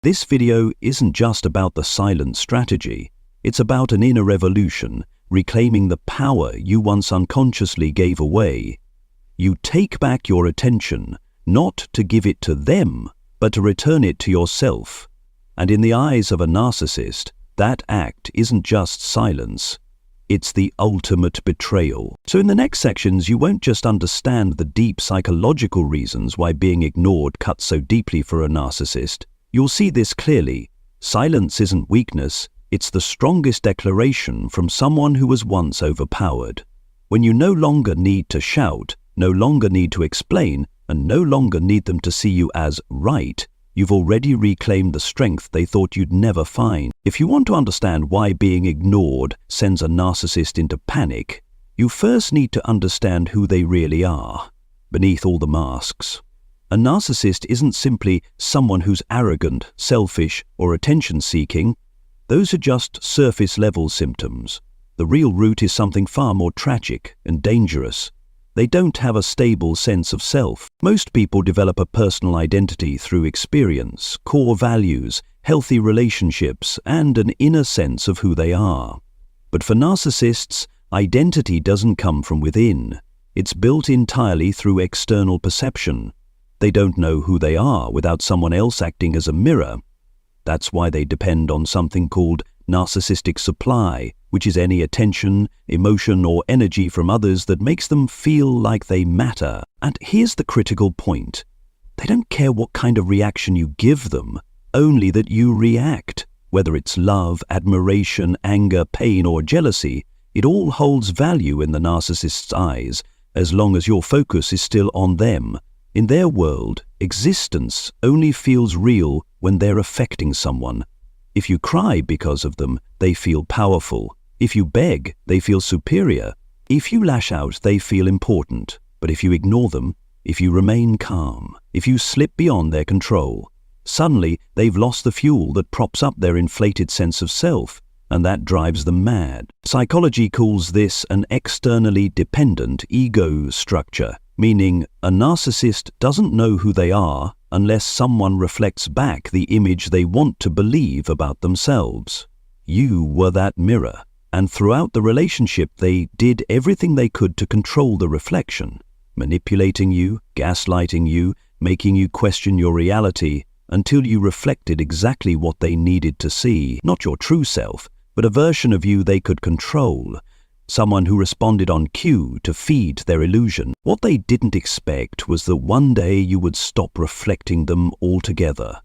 This video isn't just about the silent strategy. It's about an inner revolution, reclaiming the power you once unconsciously gave away. You take back your attention, not to give it to them, but to return it to yourself. And in the eyes of a narcissist, that act isn't just silence. It's the ultimate betrayal. So in the next sections, you won't just understand the deep psychological reasons why being ignored cuts so deeply for a narcissist. You'll see this clearly. Silence isn't weakness, it's the strongest declaration from someone who was once overpowered. When you no longer need to shout, no longer need to explain, and no longer need them to see you as right, you've already reclaimed the strength they thought you'd never find. If you want to understand why being ignored sends a narcissist into panic, you first need to understand who they really are, beneath all the masks. A narcissist isn't simply someone who's arrogant, selfish, or attention-seeking. Those are just surface-level symptoms. The real root is something far more tragic and dangerous. They don't have a stable sense of self. Most people develop a personal identity through experience, core values, healthy relationships, and an inner sense of who they are. But for narcissists, identity doesn't come from within. It's built entirely through external perception. They don't know who they are without someone else acting as a mirror. That's why they depend on something called narcissistic supply, which is any attention, emotion, or energy from others that makes them feel like they matter. And here's the critical point. They don't care what kind of reaction you give them, only that you react. Whether it's love, admiration, anger, pain, or jealousy, it all holds value in the narcissist's eyes, as long as your focus is still on them. In their world, existence only feels real when they're affecting someone. If you cry because of them, they feel powerful. If you beg, they feel superior. If you lash out, they feel important. But if you ignore them, if you remain calm, if you slip beyond their control, suddenly they've lost the fuel that props up their inflated sense of self, and that drives them mad. Psychology calls this an externally dependent ego structure, meaning a narcissist doesn't know who they are unless someone reflects back the image they want to believe about themselves. You were that mirror, and throughout the relationship they did everything they could to control the reflection, manipulating you, gaslighting you, making you question your reality, until you reflected exactly what they needed to see, not your true self, but a version of you they could control. Someone who responded on cue to feed their illusion. What they didn't expect was that one day you would stop reflecting them altogether.